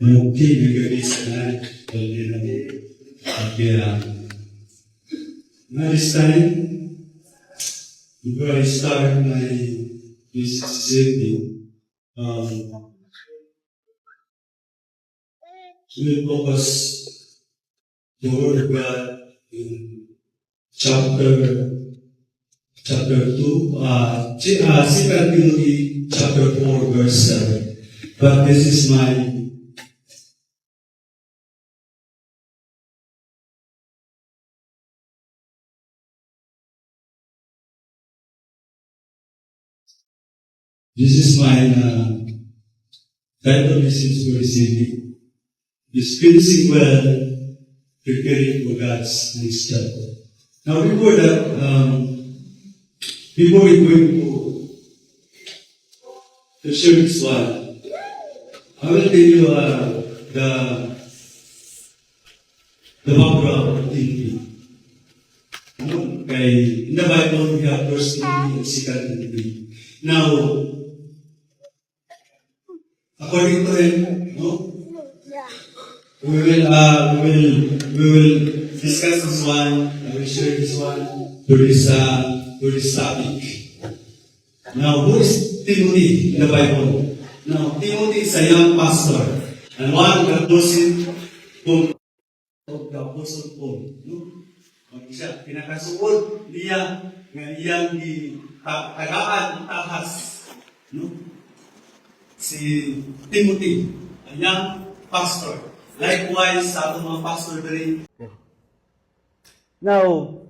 Mungkin juga di sana berdiri akhirnya. Now this time, before I start my Mississippi, we focus the Word of God in chapter 2, 2 Timothy chapter 4, verse 7. But this is my title message for receiving. Is finishing well, preparing for God's next chapter. Now, before that, before we go to share this one, I will tell you the background of Timothy. Okay, in the Bible, we have 1 Timothy and 2 Timothy. Now, according to him, we will discuss this one. I will share this one to this topic. Now, who is Timothy in the Bible? Now, Timothy is a young pastor and one of the closest of the Apostle Paul. Siya, pinakasuod niya nga iyang tagaan tahas. Si Timothy, a young pastor. Likewise, sa atong mga pastor rin. Now,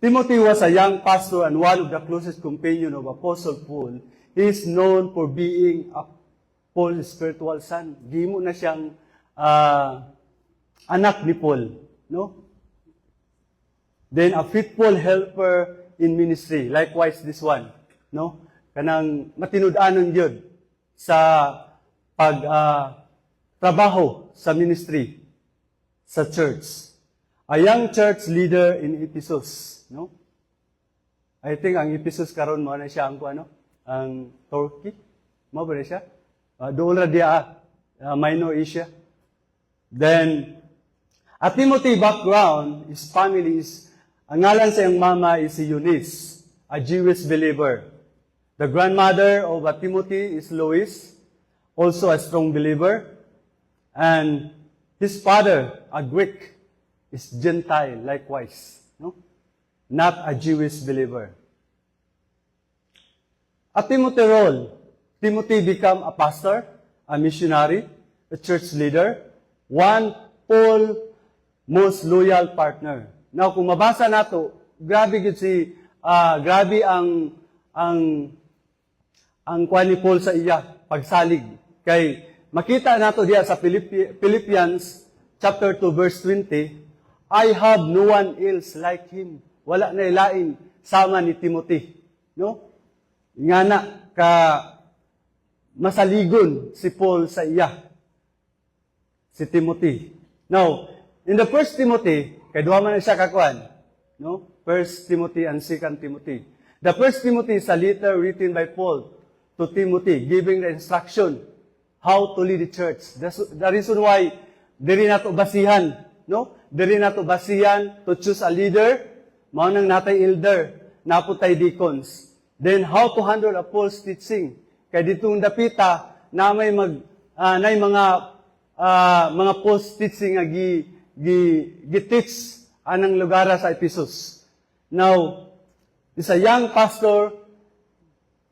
Timothy was a young pastor and one of the closest companions of Apostle Paul. He is known for being Paul's spiritual son. Gimo na siyang anak ni Paul. No? Then, a faithful helper in ministry. Likewise, this one. No? Kanang matinud-anon yun sa trabaho sa ministry, sa church. A young church leader in Ephesus, no? I think ang Ephesus karon mo na siya ang Turkey. Mo ba na siya? Doon ra dia Minor Asia. Then at Timothy background, his family is ang ngalan sa iyang mama is si Eunice, a Jewish believer. The grandmother of Timothy is Lois, also a strong believer. And his father, a Greek, is Gentile likewise, no? Not a Jewish believer. At Timothy's role, Timothy became a pastor, a missionary, a church leader, one Paul's most loyal partner. Now, kung mabasa nato, grabe grabe ang kuan ni Paul sa iya pagsalig kay makita nato diya sa Philippians chapter 2 verse 20, I have no one else like him. Wala na ilain sama ni Timothy, no? Ingana ka masaligon si Paul sa iya, si Timothy. Now, in the first Timothy, kay duha man siya kakuan, no? First Timothy and Second Timothy. The first Timothy is a letter written by Paul to Timothy, giving the instruction how to lead the church. The reason why diri nato basihan, no? Diri nato basihan to choose a leader, mao nang natay elder, naputay deacons. Then how to handle a false teaching. Kay ditong dapita na may mga false teaching nga gi-teach anang lugar sa Ephesus. Now, is a young pastor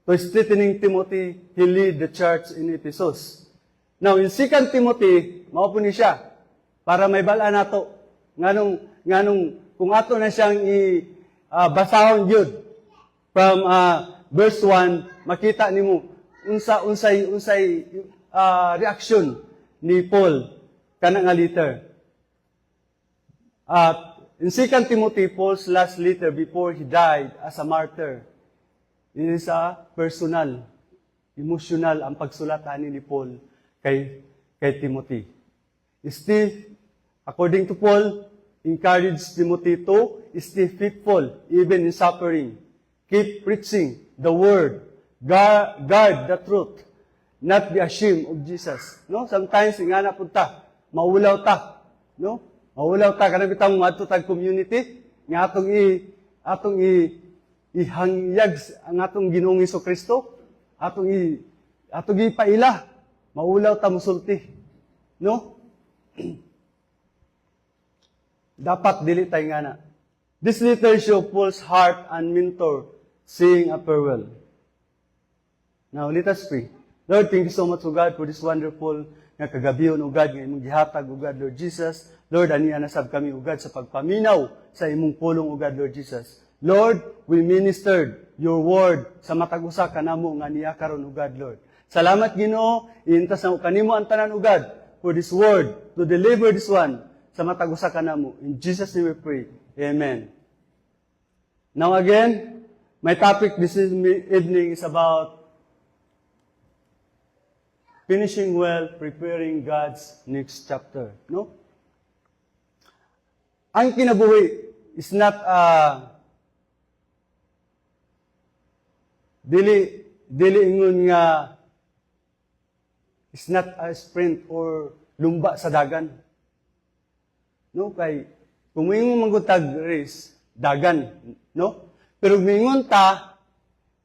to strengthening Timothy, he lead the church in Ephesus. Now, in 2 Timothy, mao po ni siya, para may bala nato, nganong, kung ato na siyang basahon yun, from verse 1, makita nimo unsay reaction ni Paul kana nga letter. In 2 Timothy, Paul's last letter before he died as a martyr, it is a personal, emotional ang pagsulatan ni Paul kay Timothy. Stay, according to Paul, encourage Timothy to stay faithful even in suffering. Keep preaching the word. Guard the truth. not be ashamed of Jesus. No? Sometimes, ingana po ta, maulaw ta. No? Maulaw ta, kanang bitang mga tag community, nga atong ihangyag ang atong Ginoong Kristo, atong ipaila, maulaw ta musulti. No? Dapat dili tayo nga na. This letter show Paul's heart and mentor saying a farewell. Now, let us pray. Lord, thank you so much, O God, for this wonderful nga kagabiyon, O God, nga imong gihatag, O God, Lord Jesus. Lord, aniya nasab kami, O God, sa pagpaminaw sa imong pulong, O God, Lord Jesus. Lord, we ministered your word sa matag usa kanamo nga niya karon, O God, Lord. Salamat, Ginoo, iintas na kanimo ang tanan, O God, for this word, to deliver this one sa matag usa kanamo. In Jesus' name we pray. Amen. Now again, my topic this evening is about finishing well, preparing God's next chapter. No? Ang kinabuhi is not dili ingon nga is not a sprint or lumba sa dagan. No, kay kung mingon manggutag race, dagan, no? Pero mingon ta,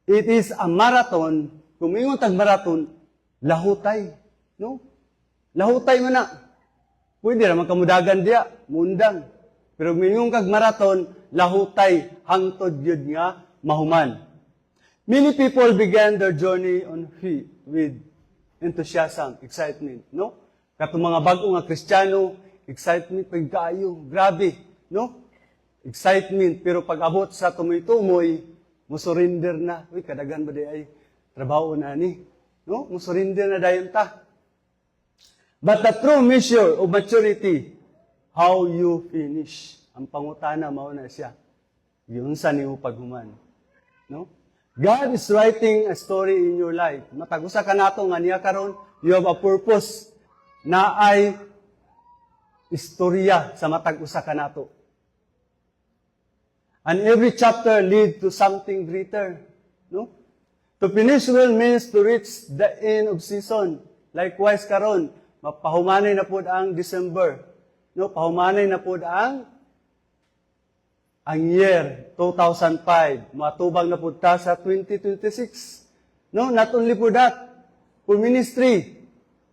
it is a marathon. Kung mingon tag marathon, lahutay, no? Lahutay man na. Pwede ra man kamudagan diya, mundang. Pero mingon kag marathon, lahutay hangtod gyud nga mahuman. Many people began their journey on feet with enthusiasm, excitement, no? Katong mga bag-o nga Kristiyano, excitement pag kaayo, grabe, no? Excitement, pero pag abot sa tumoy-tumoy, musurrender na. Uy, kadagan ba di ay trabaho na ni? No? Musurrender na dayon ta. But the true measure of maturity, how you finish. Ang pangutana, mao na siya. Yun sa nimo paghuman. No? God is writing a story in your life. Matagusa ka nato nga niya karon, you have a purpose na ay istorya sa matag usa ka nato. And every chapter lead to something greater, no? To finish well means to reach the end of season. Likewise karon, mapahumanay na pud ang December, no? Pahumanay na pud ang year 2005, matubang na pud ta sa 2026. No, not only for that, for ministry,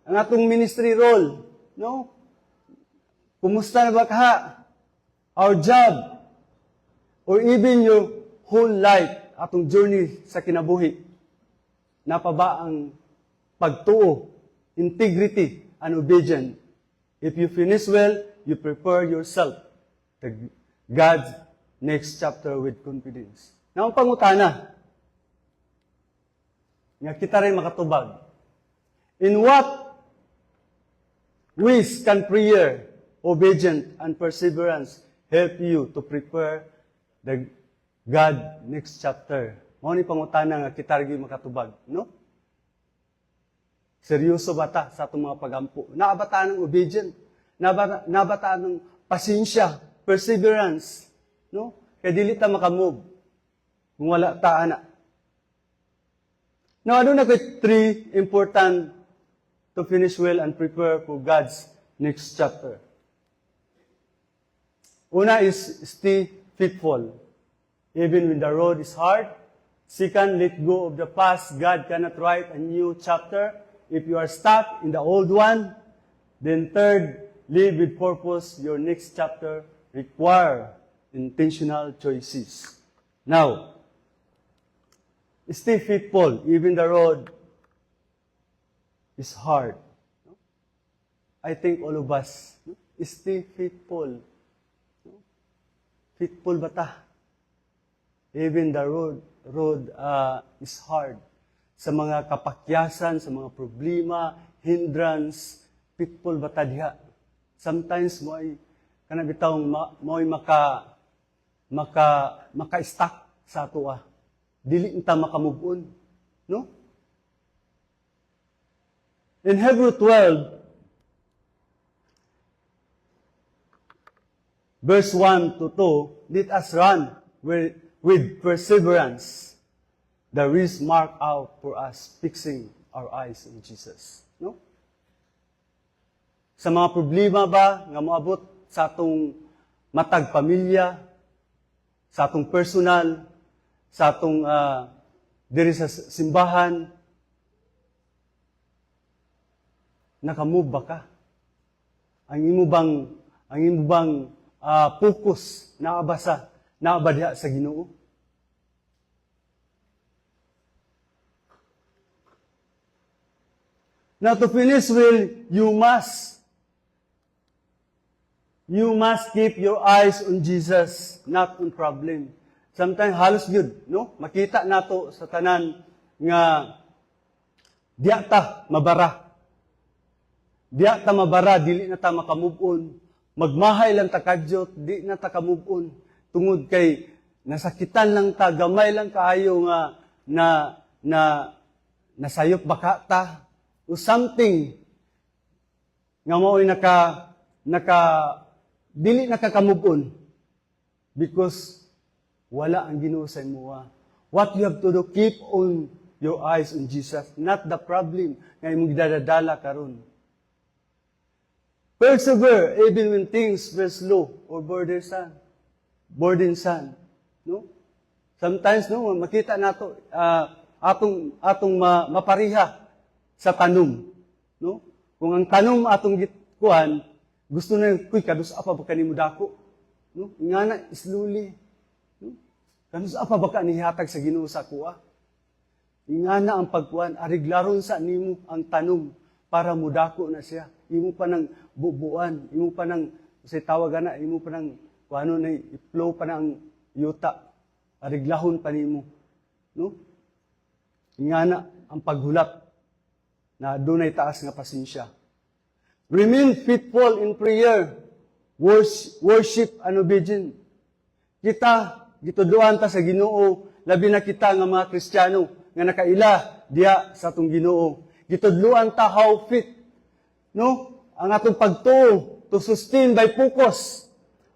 ang atong ministry role, no? Kumusta na ba ka? Our job, or even your whole life, atong journey sa kinabuhi. Napa ba ang pagtuo, integrity, and obedience? If you finish well, you prepare yourself to God's next chapter with confidence. Now, ang pangutana, nga kita rin makatubag. In what ways can prayer, obedience, and perseverance help you to prepare the God next chapter? Mao ni pangutana nga kita rin makatubag, no? Seryoso ba ta sa atong mga pagampo? Naabata ng obedience, nabata ng pasensya, perseverance, no? Kaya dili ta makamove kung wala ta ana. Now, ano na kay 3 important to finish well and prepare for God's next chapter? Una is stay faithful, even when the road is hard. Second, let go of the past. God cannot write a new chapter if you are stuck in the old one. Then third, live with purpose. Your next chapter require intentional choices. Now, stay faithful, even the road is hard. I think all of us, stay faithful. Faithful ba ta? Even the road is hard. Sa mga kapakyasan, sa mga problema, hindrance, faithful ba ta diha? Sometimes mo ay kanang bitawng mo ay maka-stuck sa ato dili ta makamove on, no? In Hebrew 12 verse 1 to 2, let us run with perseverance the race marked out for us, fixing our eyes on Jesus. No? Sa mga problema ba nga moabot sa atong matag pamilya, sa atong personal, sa atong diri sa simbahan, nakamove ba ka? Ang imo bang focus naaba diha sa Ginoo? Now to finish well, you must keep your eyes on Jesus, not on problem. Sometimes halos yun, no? Makita nato sa tanan nga diya ta mabara. Diya ta mabara, dili na ta makamove on. Magmahay lang ta kadyot, di na ta ka-move on. Tungod kay nasakitan lang ta, gamay lang kaayo nga nasayop baka ta o something nga mao'y dili nakaka-move on because wala ang Ginoo sa imo. What you have to do, keep on your eyes on Jesus, not the problem nga imong gidadala karon. Persevere even when things were slow or burdensome. No? Sometimes no makita nato atong mapariha sa tanom, no? Kung ang tanom atong gikuan, gusto na kuy kadus apa ba kanimo dako, no? Ingana slowly, no? Kadus apa ba ka nihatag sa Ginoo sa kuha? Ingana ang pagkuan, ariglaron sa nimo ang tanom para mudako na siya. Imo pa nang bubuan, imo pa nang say tawag na, imo pa nang kuano na i-flow pa nang yuta. Ariglahon pa nimo, no? Ingana ang paghulap na dunay taas nga pasensya. Remain faithful in prayer, worship and obedience. Kita gituduan ta sa Ginoo, labi na kita nga mga Kristiyano nga nakaila diha sa atong Ginoo. Gitudluan ta how fit, no? Ang atong pagtuo to sustain by focus,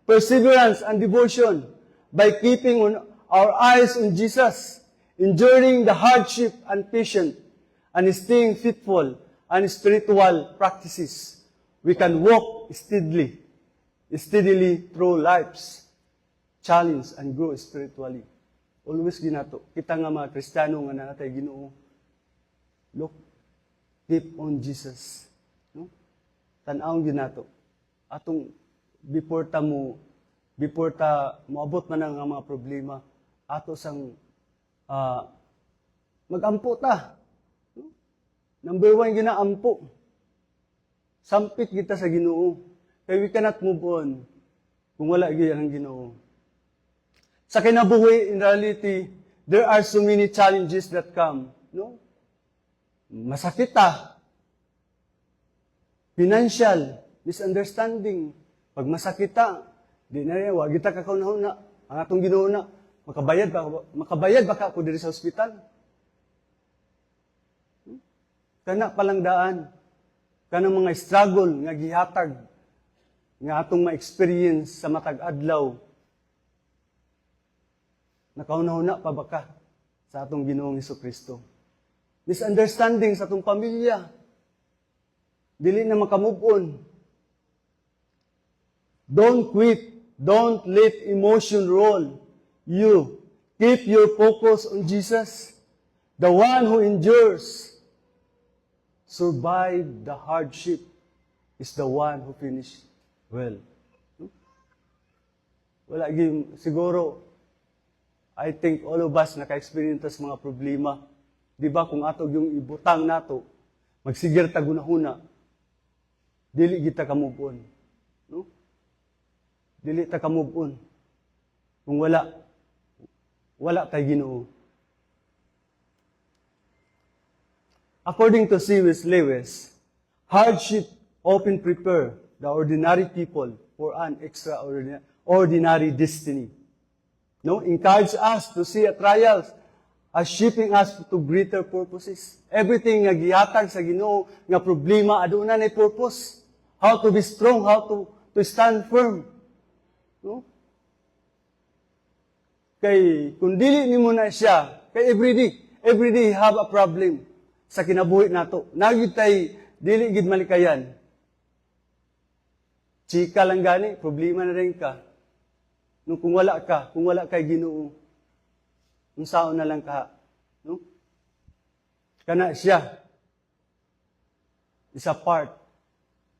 perseverance and devotion by keeping on our eyes on Jesus, enduring the hardship and patience, and staying faithful and spiritual practices. We can walk steadily through life's challenge and grow spiritually. Always ginato. Kita nga mga Kristiyano nga nanatay Ginoo. Look, keep on Jesus. No? Tan-awon ginato. Atong before ta moabot man ang mga problema, ato sang magampo ta. No? Number 1 ginaampo. Sampit kita sa Ginoo. Kaya we cannot move on kung wala gyud ang Ginoo. Sa kinabuhi, in reality, there are so many challenges that come. No? Masakit ta. Financial, misunderstanding. Pag masakit ta, di na rin, wag kita kakaunahuna. Ang atong Ginoo na, makabayad ba ka ako diri sa ospital? Kana palang daan. Kanang mga struggle nga gihatag nga atong ma-experience sa matag adlaw. Nakaunahuna pa ba ka sa atong Ginoong Hesukristo? Misunderstanding sa atong pamilya. Dili na makamove on. Don't quit. Don't let emotion roll you. Keep your focus on Jesus, the one who endures. Survive the hardship is the one who finished well. Wala siguro, I think all of us naka-experience sa mga problema. Di ba kung ato yung ibutang nato, magsigir tagunahuna, dili kita ka-move on. No? Dili ta ka-move on. Kung wala tayo Ginoo. According to C.S. Lewis, hardship often prepare the ordinary people for an extraordinary destiny. No, encourage us to see trials as shaping us to greater purposes. Everything nga gihatag sa Ginoo nga problema aduna nay purpose. How to be strong, how to stand firm. No? Kay kung dili nimo na siya, kay everyday have a problem. sa kinabuhi nato. Nagyud tay dili gid malikayan. Chika lang gani, problema na rin ka. Nung kung wala kay Ginoo, unsaon na lang ka, no? Kana siya isa part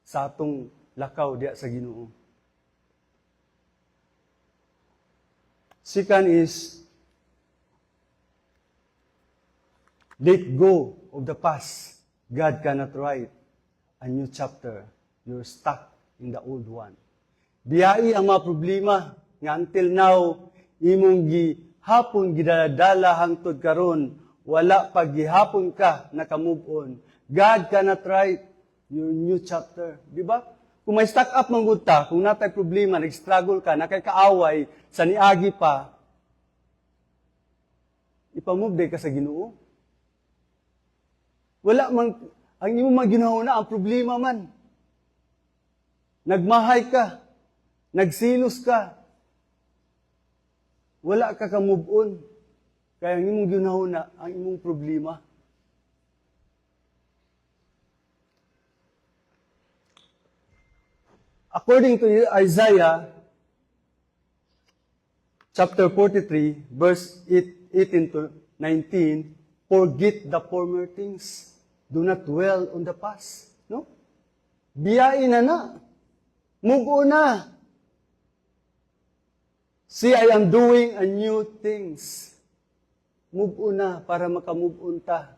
sa atong lakaw diya sa Ginoo. Second is let go of the past. God cannot write a new chapter. You're stuck in the old one. Biyai ang mga problema nga until now imong gihapon gidala hangtod karon wala pag gihapon ka naka-move on. God cannot write your new chapter, di ba? Kung may stuck up man gud ta, kung natay problema, nag-struggle ka, nakay-kaaway sa niagi pa, ipamove day ka sa Ginoo. Wala man ang imong maginahuna ang problema man. Nagmahay ka, nagsilos ka, wala ka ka-move on. Kaya ang imong ginahuna, ang imong problema. According to Isaiah, chapter 43, verse 18 to 19, forget the former things. Do not dwell on the past. No? Biyain na. Move on na. See, I am doing a new things. Move on na para maka-move on ta.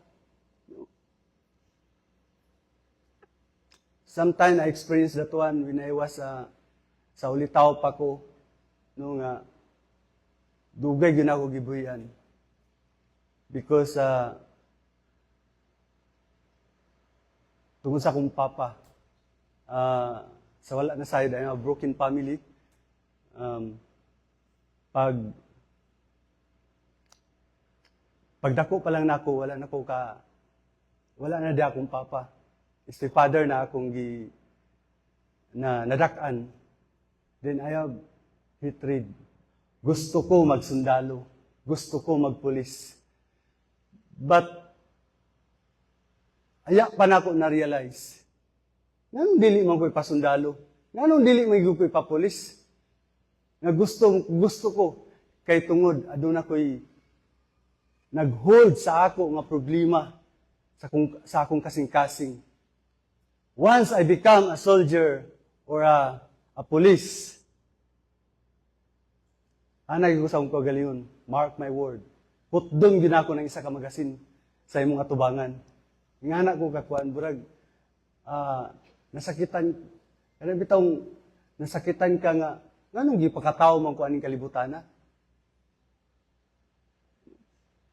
Sometimes I experienced that one when I was sa Ulitaw pa ko. No nga, dugay yun ako gibuyan. Because tungkol sa akong papa, sa wala na side, I have a broken family. Pagdako pa lang nako, wala na di akong papa. Father na akong nadakan. Then I have hatred. Gusto ko magsundalo. Gusto ko magpulis. But, aya pa na ako na-realize. Nganong dili man ko'y pasundalo? Nganong dili man ko'y papulis? Nga gusto ko kay tungod, aduna ko'y nag-hold sa ako nga problema sa akong kasing-kasing. Once I become a soldier or a police, anay ko sa akong kagalingon, mark my word, putdong yun ako ng isa ka magasin sa imong atubangan. Nga anak ko kakuan, burag, nasakitan ka nga, nganong gipakataw man ko aning kalibutana?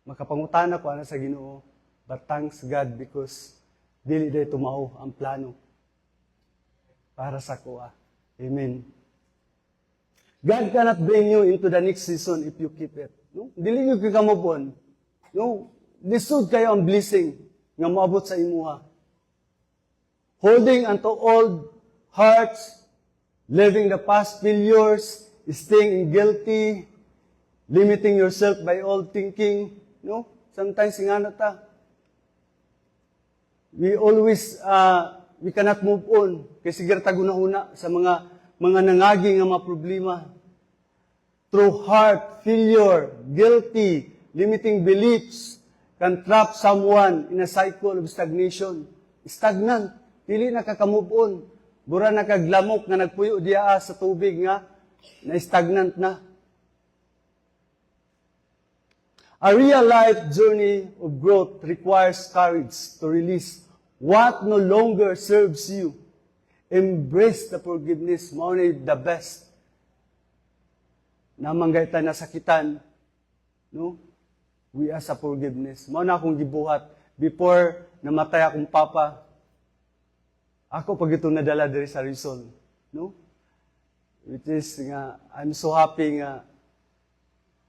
Makapangutana ko ana sa Ginoo, but thanks God because dili day tumaw ang plano para sa kuha. Amen. God cannot bring you into the next season if you keep it. No? Dili nyo ka-move on. No? Lisod kayo ang blessing nga maabot sa imuha. Holding onto old hearts, living the past failures, staying guilty, limiting yourself by old thinking. No? Sometimes ingana ta. We cannot move on. Kasi siguro taguna-una sa mga nangagi nga mga problema. Through heart, failure, guilty, limiting beliefs, can trap someone in a cycle of stagnation. Stagnant. Dili nakaka-move on. Bura nakaglamok nga nagpuyo diya sa tubig nga na stagnant na. A real life journey of growth requires courage to release what no longer serves you. Embrace the forgiveness. Mao na the best. Namanggay ta nasakitan. No? We ask sa forgiveness. Mao na akong gibuhat. Before namatay akong papa, ako pag ito nadala diri sa Rizal. No? Which is nga, I'm so happy nga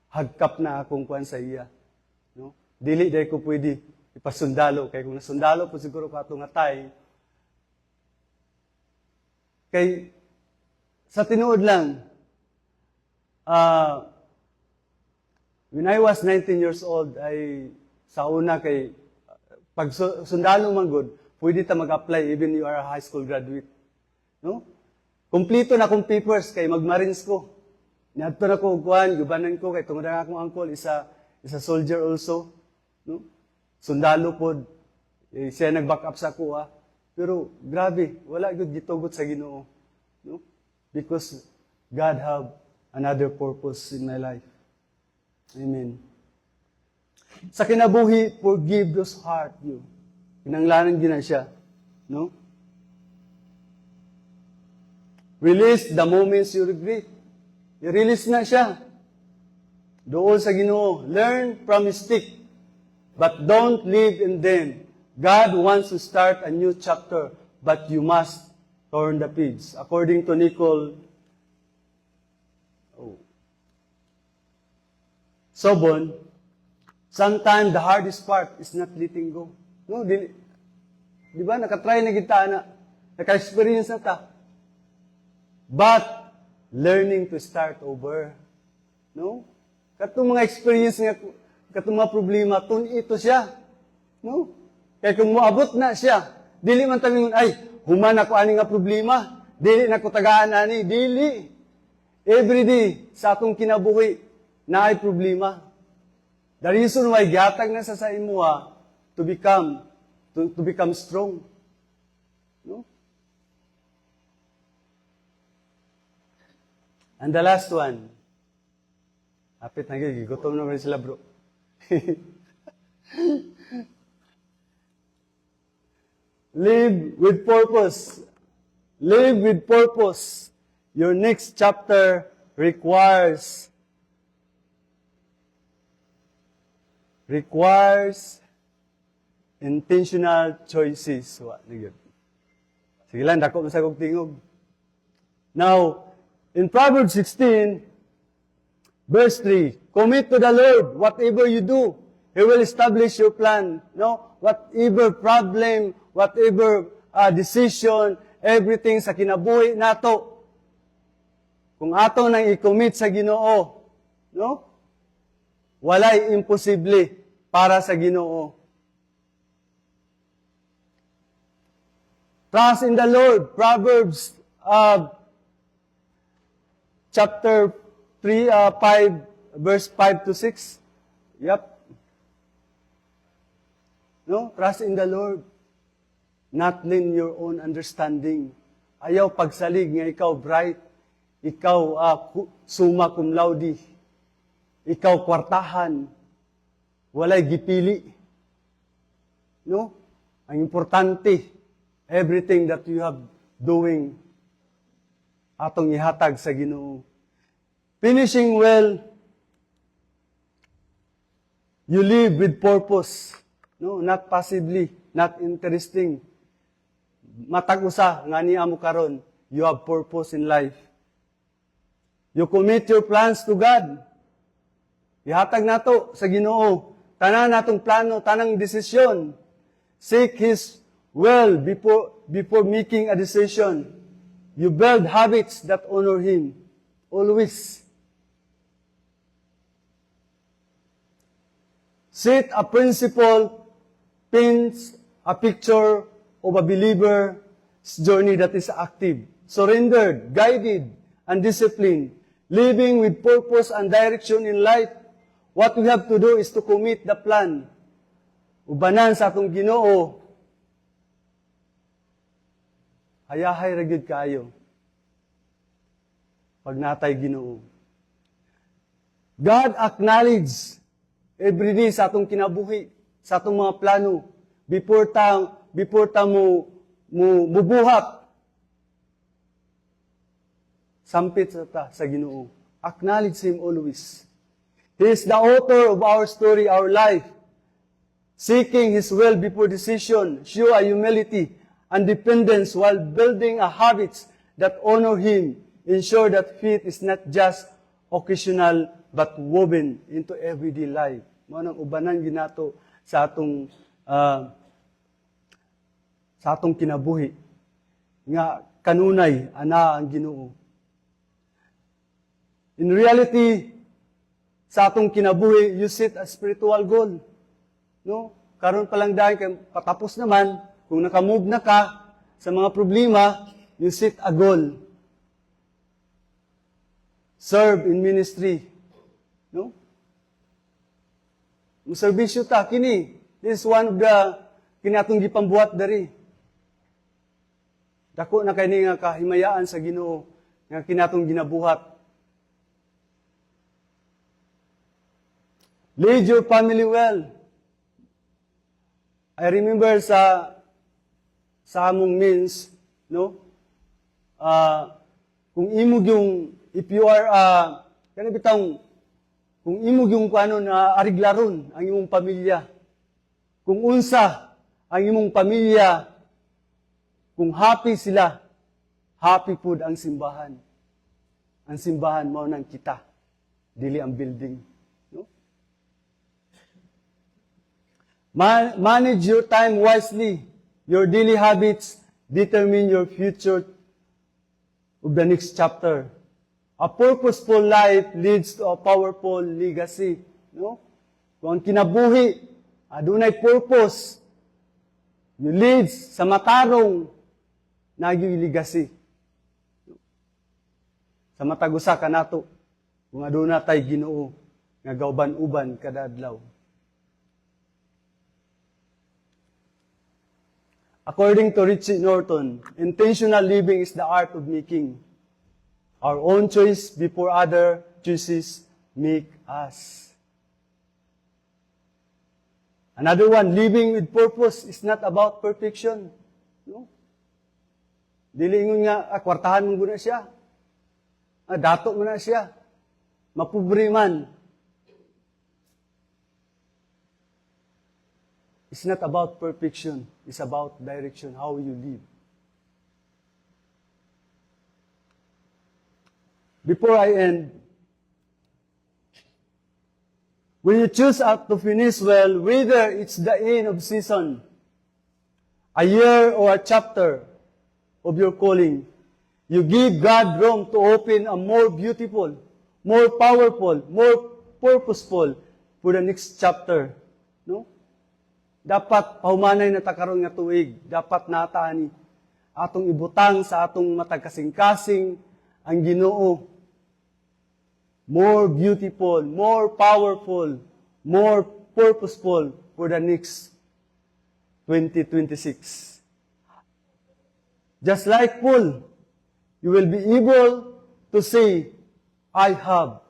hagkap na akong kuan sa iya. No? Dili dahil ko pwede ipasundalo. Kaya kung nasundalo po siguro ka itong atay, kay sa tinuod lang, when I was 19 years old, sa una kay Pag sundalo man good, pwede ta mag-apply even you are a high school graduate. No? Kumplito na akong papers kay mag-Marines ko. Niadto na ko kuan, gubanan ko kay tungod na akong uncle is a soldier also. No? Sundalo pod. Siya nag-back up sa ako Pero grabe, wala gyud gitugot sa Ginoo. No? Because God have another purpose in my life. Amen. Sa kinabuhi, forgive those hurt you. Kinanglanan gina siya. No? Release the moments you regret. I-release na siya. Doon sa Ginoo. Learn from mistake. But don't live in them. God wants to start a new chapter, but you must turn the page. According to Nicole Sobon, sometimes the hardest part is not letting go. No, di ba? Nakatry na kita na. Naka-experience na ta. But, learning to start over. No? Katong mga experience nga, katong mga problema, ito siya. No? Kaya kung moabot na siya, dili man tamingon, ay, human ako ani nga problema. Dili na ko tagaan ani. Dili. Every day, sa atong kinabuhi, na ay problema. The reason why gihatag na sa imuha to become strong. No? And the last one. Apit na gutom na rin sila, bro. Live with purpose. Live with purpose. Your next chapter requires intentional choices. Sige lang, dako sa kong tingog. Now, in Proverbs 16, verse 3, commit to the Lord whatever you do. He will establish your plan. No? Whatever problem, whatever decision, everything sa kinabuhi nato. Kung ato nang i-commit sa Ginoo, no? Walay imposible para sa Ginoo. Trust in the Lord. Proverbs chapter 5, verse 5 to 6. Yep. No? Trust in the Lord. Not in your own understanding. Ayaw pagsalig nga ikaw bright. Ikaw summa cum laude. Ikaw kwartahan. Walay gipili. No? Ang importante, everything that you have doing, atong ihatag sa Ginoo. Finishing well, you live with purpose. No, not passively, not interesting. Matag usa nga niya mo karon, you have purpose in life. You commit your plans to God. Ihatag nato sa Ginoo tanan natong plano, tanang desisyon. Seek His will before making a decision. You build habits that honor Him. Always. Set a principle, paints a picture of a believer's journey that is active, surrendered, guided, and disciplined, living with purpose and direction in life. What we have to do is to commit the plan. Ubanan sa atong Ginoo. Hayahay ra gyud kaayo. Pag natay Ginoo. God acknowledge every day sa atong kinabuhi, sa atong mga plano before ta mo mubuhat. Sampit sa Ginoo. Acknowledge Him always. He is the author of our story, our life. Seeking His will before decision, show a humility and dependence while building a habits that honor Him. Ensure that faith is not just occasional but woven into everyday life. Mao nang ubanan ginato sa atong kinabuhi nga kanunay ana ang Ginoo. In reality, sa atong kinabuhi, you set a spiritual goal. No? karon pa lang dahil kay patapos naman, kung nakamove na ka sa mga problema, you set a goal. Serve in ministry. No? Muserbisyo ta, kini. This is one of the kinatong gipambuhat dari. Dako na kay nga kahimayaan sa Ginoo nga kinatong ginabuhat. Lead your family well. I remember sa among means, no? Kung imog yung, if you are, kaya bitang, kung imog yung kuano na ariglaron ang imong pamilya, kung unsa ang imong pamilya, kung happy sila, happy food ang simbahan. Ang simbahan mao nang kita, dili ang building. No? Manage your time wisely. Your daily habits determine your future of the next chapter. A purposeful life leads to a powerful legacy. No? Kung ang kinabuhi, adunay purpose, you leads sa matarong nagyoy legacy. Sa matagusa kanato, kung aduna tay Ginoo nga gawban-uban kada adlaw. According to Richie Norton, intentional living is the art of making our own choice before other choices make us. Another one, living with purpose is not about perfection. No? Dili ingon nga, kwartahan mo guna siya. Dato mo na siya. Mapobre man. It's not about perfection. It's about direction, how you live. Before I end, when you choose to finish well, whether it's the end of season, a year or a chapter of your calling, you give God room to open a more beautiful, more powerful, more purposeful for the next chapter. No? Dapat pahumanay na takaron nga tuig, dapat nataani atong ibutang sa atong matag kasing-kasing ang Ginoo. More beautiful, more powerful, more purposeful for the next 2026. Just like Paul, you will be able to say, I have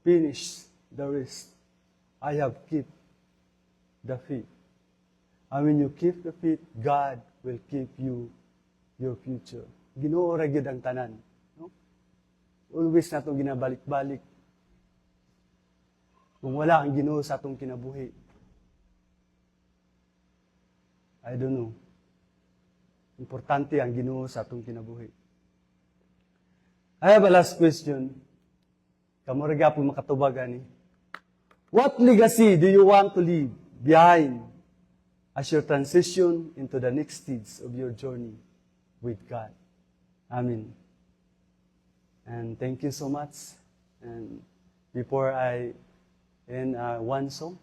finished the race. I have kept the faith. And when you keep the faith, God will keep you your future. Ginoo ra gyud ang tanan. No? Always natong ginabalik-balik. Kung wala ang Ginoo sa atong kinabuhi, I don't know. Importante ang Ginoo sa atong kinabuhi. I have a last question. Kamo ra gyapon makatubag ani. What legacy do you want to leave behind as you transition into the next stage of your journey with God? Amen. And thank you so much. And before I end one song,